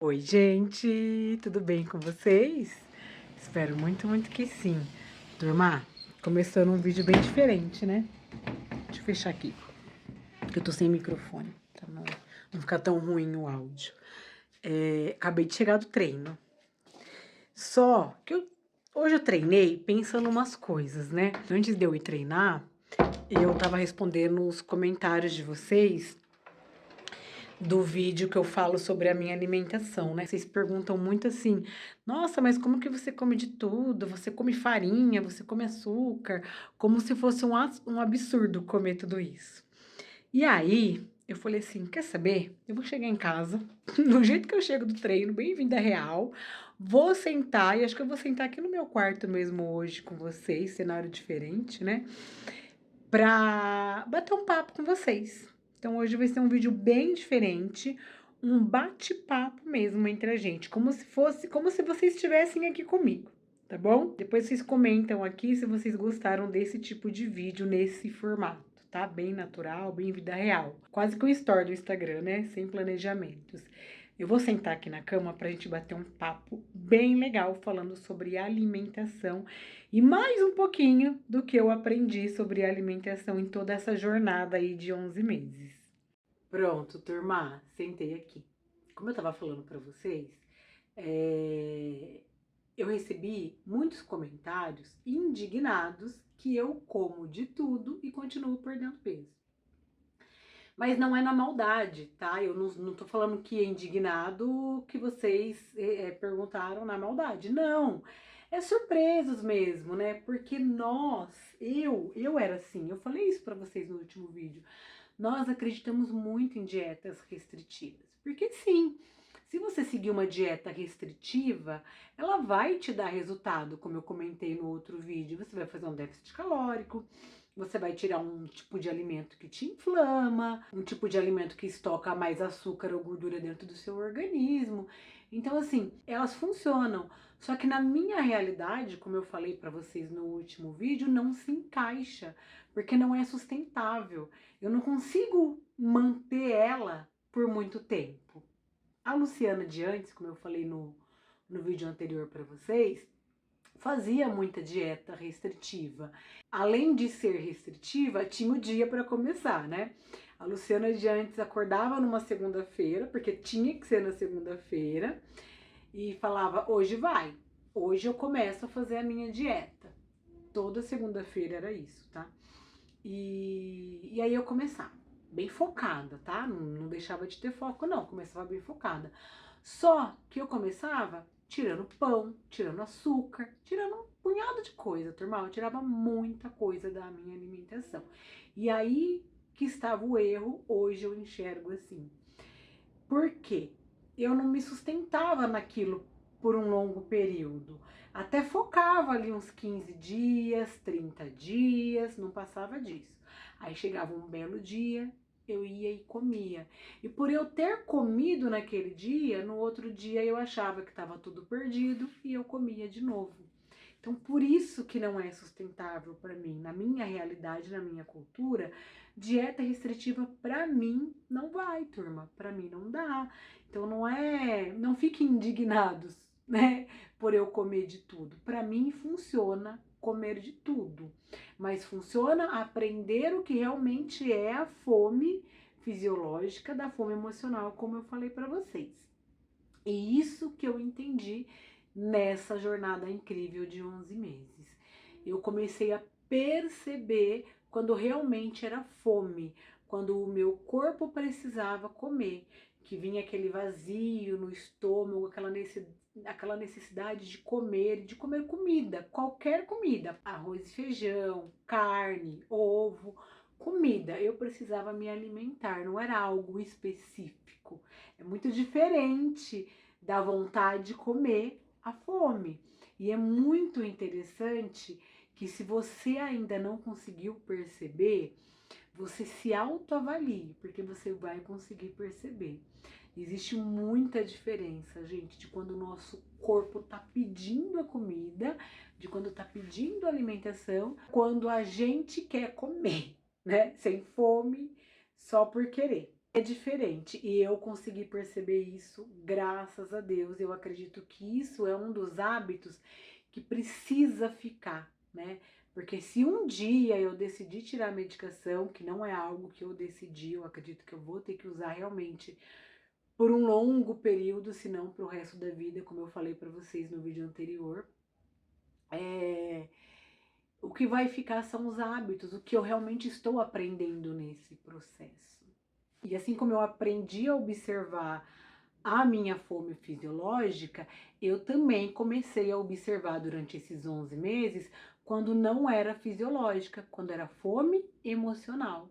Oi, gente, tudo bem com vocês? Espero muito que sim. Turma, começando um vídeo bem diferente, né? Deixa eu fechar aqui, que eu tô sem microfone, pra não ficar tão ruim o áudio. Acabei de chegar do treino. Só que hoje eu treinei pensando umas coisas, né? Antes de eu ir treinar, eu tava respondendo os comentários de vocês do vídeo que eu falo sobre a minha alimentação, né? Vocês perguntam muito assim: nossa, mas como que você come de tudo? Você come farinha, você come açúcar, como se fosse um absurdo comer tudo isso. E aí, eu falei assim: quer saber? Eu vou chegar em casa, do jeito que eu chego do treino, bem vinda real, vou sentar, e acho que eu vou sentar aqui no meu quarto mesmo hoje com vocês, cenário diferente, né? Pra bater um papo com vocês. Então hoje vai ser um vídeo bem diferente, um bate-papo mesmo entre a gente, como se vocês estivessem aqui comigo, tá bom? Depois vocês comentam aqui se vocês gostaram desse tipo de vídeo nesse formato, tá? Bem natural, bem vida real. Quase que um story do Instagram, né? Sem planejamentos. Eu vou sentar aqui na cama pra gente bater um papo bem legal falando sobre alimentação e mais um pouquinho do que eu aprendi sobre alimentação em toda essa jornada aí de 11 meses. Pronto, turma, sentei aqui. Como eu tava falando pra vocês, eu recebi muitos comentários indignados que eu como de tudo e continuo perdendo peso. Mas não é na maldade, tá? Eu não tô falando que é indignado que vocês perguntaram na maldade. Não, é surpresos mesmo, né? Porque eu era assim, eu falei isso pra vocês no último vídeo. Nós acreditamos muito em dietas restritivas. Porque sim, se você seguir uma dieta restritiva, ela vai te dar resultado, como eu comentei no outro vídeo. Você vai fazer um déficit calórico, você vai tirar um tipo de alimento que te inflama, um tipo de alimento que estoca mais açúcar ou gordura dentro do seu organismo. Então, assim, elas funcionam. Só que na minha realidade, como eu falei para vocês no último vídeo, não se encaixa, porque não é sustentável. Eu não consigo manter ela por muito tempo. A Luciana de antes, como eu falei no vídeo anterior para vocês, fazia muita dieta restritiva. Além de ser restritiva, tinha o dia para começar, né? A Luciana de antes acordava numa segunda-feira, porque tinha que ser na segunda-feira, e falava: hoje vai, hoje eu começo a fazer a minha dieta. Toda segunda-feira era isso, tá? E aí eu começava, bem focada, tá? Não deixava de ter foco, não, começava bem focada. Só que eu começava tirando pão, tirando açúcar, tirando um punhado de coisa, turma. Eu tirava muita coisa da minha alimentação. E aí que estava o erro, hoje eu enxergo assim. Por quê? Eu não me sustentava naquilo por um longo período. Até focava ali uns 15 dias, 30 dias, não passava disso. Aí chegava um belo dia, eu ia e comia. E por eu ter comido naquele dia, no outro dia eu achava que estava tudo perdido e eu comia de novo. Então, por isso que não é sustentável para mim, na minha realidade, na minha cultura, dieta restritiva para mim não vai, turma, para mim não dá. Então não fiquem indignados, né, por eu comer de tudo. Para mim funciona comer de tudo, mas funciona aprender o que realmente é a fome fisiológica da fome emocional, como eu falei para vocês. E isso que eu entendi nessa jornada incrível de 11 meses. Eu comecei a perceber quando realmente era fome, quando o meu corpo precisava comer, que vinha aquele vazio no estômago, aquela necessidade de comer comida, qualquer comida, arroz e feijão, carne, ovo, comida. Eu precisava me alimentar, não era algo específico. É muito diferente da vontade de comer a fome. E é muito interessante que se você ainda não conseguiu perceber, você se autoavalie, porque você vai conseguir perceber. Existe muita diferença, gente, de quando o nosso corpo tá pedindo a comida, de quando tá pedindo a alimentação, quando a gente quer comer, né? Sem fome, só por querer. é diferente e eu consegui perceber isso, graças a Deus. Eu acredito que isso é um dos hábitos que precisa ficar, né? Porque se um dia eu decidir tirar a medicação, que não é algo que eu decidi, eu acredito que eu vou ter que usar realmente por um longo período, se não para o resto da vida, como eu falei para vocês no vídeo anterior. O que vai ficar são os hábitos, o que eu realmente estou aprendendo nesse processo. E assim como eu aprendi a observar a minha fome fisiológica, eu também comecei a observar durante esses 11 meses quando não era fisiológica, quando era fome emocional.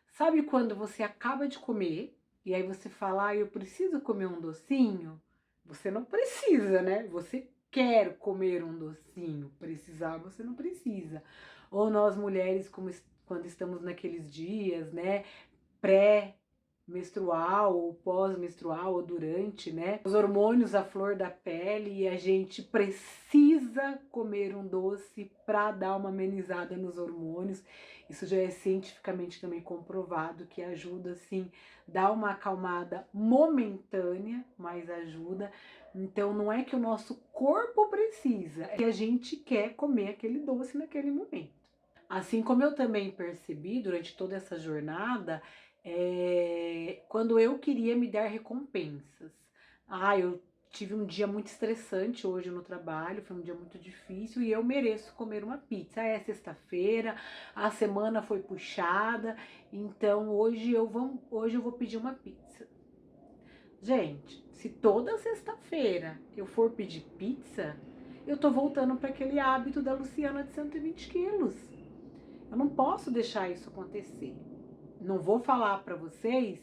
Sabe quando você acaba de comer e aí você fala, eu preciso comer um docinho? Você não precisa, né? Você quer comer um docinho. Precisar, você não precisa. Ou nós mulheres, quando estamos naqueles dias, né? Pré-menstrual, ou pós-menstrual, ou durante, né? Os hormônios à flor da pele e a gente precisa comer um doce para dar uma amenizada nos hormônios. Isso já é cientificamente também comprovado que ajuda, sim, dá uma acalmada momentânea, mas ajuda. Então não é que o nosso corpo precisa, é que a gente quer comer aquele doce naquele momento. Assim como eu também percebi durante toda essa jornada, quando eu queria me dar recompensas. Eu tive um dia muito estressante hoje no trabalho, foi um dia muito difícil e eu mereço comer uma pizza. É sexta-feira, a semana foi puxada, então hoje eu vou pedir uma pizza. Gente, se toda sexta-feira eu for pedir pizza, eu tô voltando para aquele hábito da Luciana de 120 quilos. Eu não posso deixar isso acontecer. Não vou falar para vocês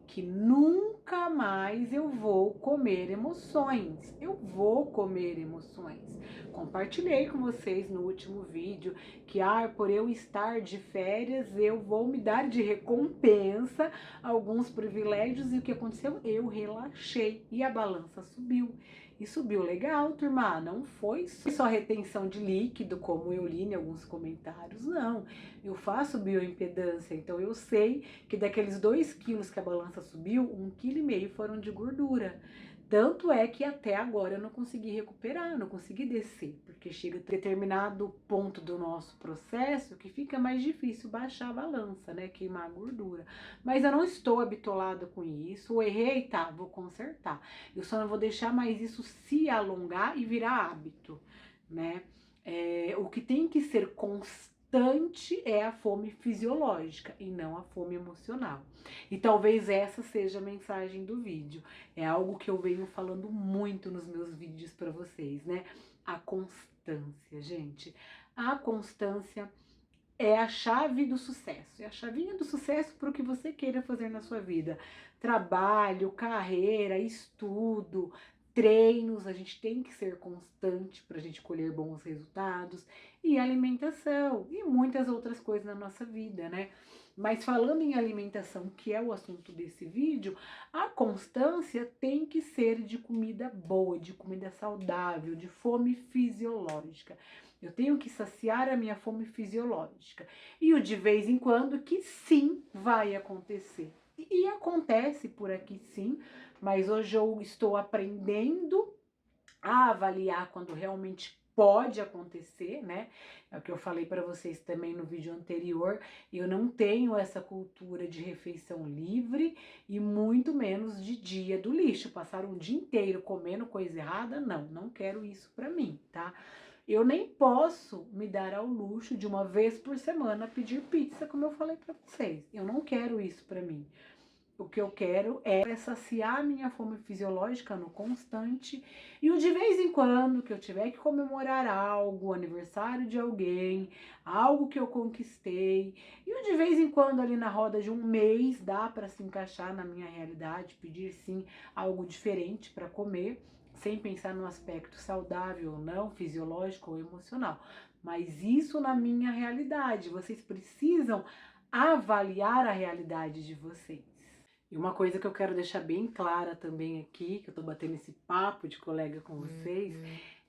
que nunca mais eu vou comer emoções. Eu vou comer emoções. Compartilhei com vocês no último vídeo que, por eu estar de férias, eu vou me dar de recompensa alguns privilégios. E o que aconteceu? Eu relaxei e a balança subiu. E subiu legal, turma. Não foi só retenção de líquido, como eu li em alguns comentários, não. Eu faço bioimpedância, então eu sei que daqueles 2 quilos que a balança subiu, 1,5 kg foram de gordura. Tanto é que até agora eu não consegui recuperar, não consegui descer, porque chega a determinado ponto do nosso processo que fica mais difícil baixar a balança, né, queimar a gordura. Mas eu não estou habituada com isso, errei, tá, vou consertar. Eu só não vou deixar mais isso se alongar e virar hábito, né. O que tem que ser constante é a fome fisiológica e não a fome emocional. E talvez essa seja a mensagem do vídeo. É algo que eu venho falando muito nos meus vídeos para vocês, né? A constância, gente. A constância é a chave do sucesso. É a chavinha do sucesso para o que você queira fazer na sua vida. Trabalho, carreira, estudo, treinos, a gente tem que ser constante para a gente colher bons resultados, e alimentação, e muitas outras coisas na nossa vida, né? Mas falando em alimentação, que é o assunto desse vídeo, a constância tem que ser de comida boa, de comida saudável, de fome fisiológica. Eu tenho que saciar a minha fome fisiológica. E o de vez em quando que sim vai acontecer. E acontece por aqui sim, mas hoje eu estou aprendendo a avaliar quando realmente pode acontecer, né? É o que eu falei para vocês também no vídeo anterior. Eu não tenho essa cultura de refeição livre e muito menos de dia do lixo. Passar um dia inteiro comendo coisa errada, não quero isso para mim, tá? Eu nem posso me dar ao luxo de uma vez por semana pedir pizza, como eu falei para vocês. Eu não quero isso para mim. O que eu quero é saciar a minha fome fisiológica no constante, e o de vez em quando que eu tiver que comemorar algo, aniversário de alguém, algo que eu conquistei, e o de vez em quando ali na roda de um mês dá para se encaixar na minha realidade, pedir sim algo diferente para comer, sem pensar no aspecto saudável ou não, fisiológico ou emocional. Mas isso na minha realidade, vocês precisam avaliar a realidade de vocês. E uma coisa que eu quero deixar bem clara também aqui, que eu tô batendo esse papo de colega com vocês,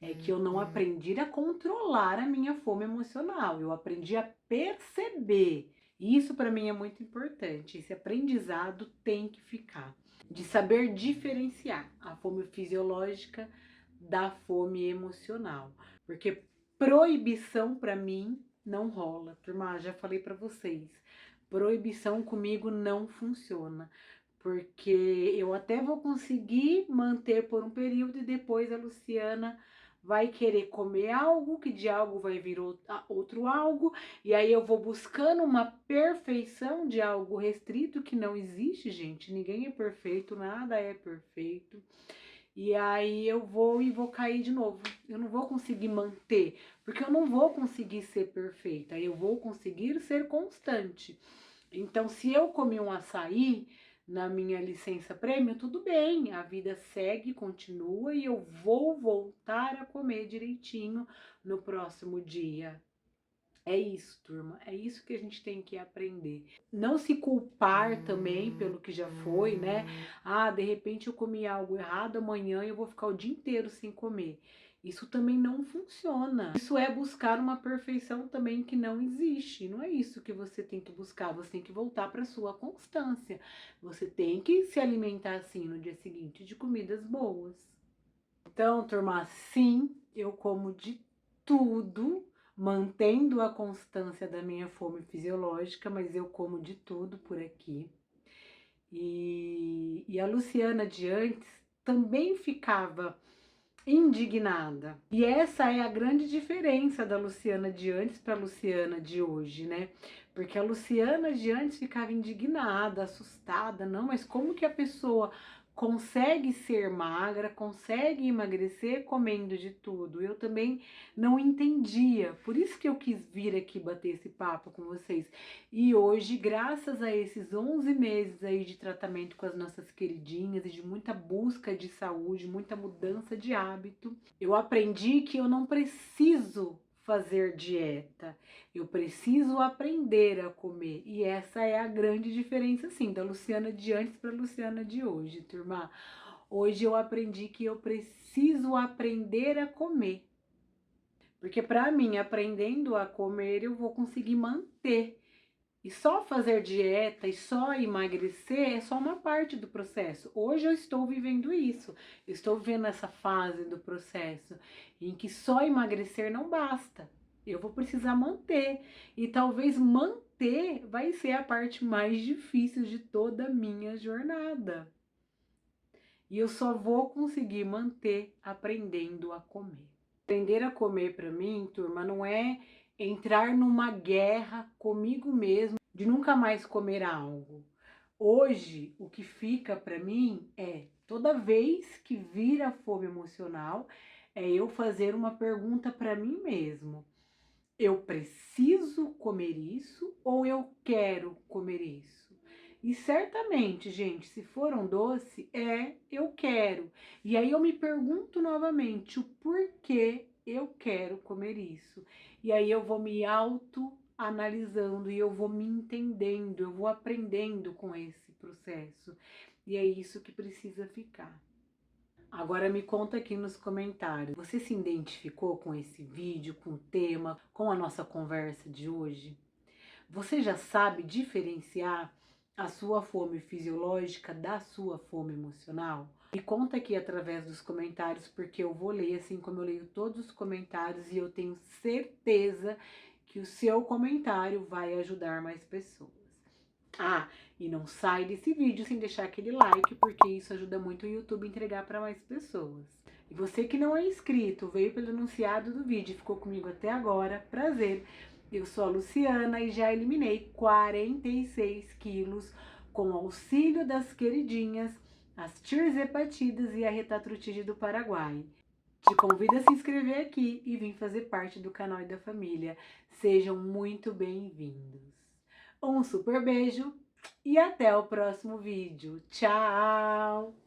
é que eu não aprendi a controlar a minha fome emocional. Eu aprendi a perceber E isso para mim é muito importante, esse aprendizado tem que ficar, de saber diferenciar a fome fisiológica da fome emocional, porque proibição para mim não rola, turma, já falei para vocês, proibição comigo não funciona, porque eu até vou conseguir manter por um período e depois a Luciana vai querer comer algo, que de algo vai vir outro algo, e aí eu vou buscando uma perfeição de algo restrito que não existe, gente. Ninguém é perfeito, nada é perfeito. E aí eu vou cair de novo. Eu não vou conseguir manter, porque eu não vou conseguir ser perfeita. Eu vou conseguir ser constante. Então, se eu comi um açaí na minha licença prêmio, tudo bem, a vida segue, continua e eu vou voltar a comer direitinho no próximo dia. É isso, turma, é isso que a gente tem que aprender. Não se culpar também pelo que já foi, né? Ah, de repente eu comi algo errado, amanhã eu vou ficar o dia inteiro sem comer. Isso também não funciona. Isso é buscar uma perfeição também que não existe. Não é isso que você tem que buscar. Você tem que voltar para sua constância. Você tem que se alimentar assim no dia seguinte de comidas boas. Então, turma, sim, eu como de tudo, mantendo a constância da minha fome fisiológica, mas eu como de tudo por aqui. E a Luciana de antes também ficava indignada. E essa é a grande diferença da Luciana de antes para a Luciana de hoje, né? Porque a Luciana de antes ficava indignada, assustada, não, mas como que a pessoa consegue ser magra, consegue emagrecer comendo de tudo? Eu também não entendia, por isso que eu quis vir aqui bater esse papo com vocês. E hoje, graças a esses 11 meses aí de tratamento com as nossas queridinhas e de muita busca de saúde, muita mudança de hábito, eu aprendi que eu não preciso fazer dieta, eu preciso aprender a comer. E essa é a grande diferença, sim, da Luciana de antes para a Luciana de hoje, turma. Hoje eu aprendi que eu preciso aprender a comer. Porque para mim, aprendendo a comer, eu vou conseguir manter. E só fazer dieta e só emagrecer é só uma parte do processo. Hoje eu estou vivendo isso. Eu estou vivendo essa fase do processo em que só emagrecer não basta. Eu vou precisar manter. E talvez manter vai ser a parte mais difícil de toda a minha jornada. E eu só vou conseguir manter aprendendo a comer. Aprender a comer para mim, turma, não é entrar numa guerra comigo mesmo de nunca mais comer algo. Hoje, o que fica para mim é, toda vez que vir a fome emocional, é eu fazer uma pergunta para mim mesmo. Eu preciso comer isso ou eu quero comer isso? E certamente, gente, se for um doce, eu quero. E aí eu me pergunto novamente o porquê eu quero comer isso. E aí eu vou me autoanalisando e eu vou me entendendo, eu vou aprendendo com esse processo. E é isso que precisa ficar. Agora me conta aqui nos comentários, você se identificou com esse vídeo, com o tema, com a nossa conversa de hoje? Você já sabe diferenciar a sua fome fisiológica da sua fome emocional? Me conta aqui através dos comentários, porque eu vou ler assim como eu leio todos os comentários e eu tenho certeza que o seu comentário vai ajudar mais pessoas. Ah, e não sai desse vídeo sem deixar aquele like, porque isso ajuda muito o YouTube a entregar para mais pessoas. E você que não é inscrito, veio pelo enunciado do vídeo e ficou comigo até agora, prazer. Eu sou a Luciana e já eliminei 46 quilos com auxílio das queridinhas, as tirzepatidas e a retatrutide do Paraguai. Te convido a se inscrever aqui e vir fazer parte do canal e da família. Sejam muito bem-vindos. Um super beijo e até o próximo vídeo. Tchau!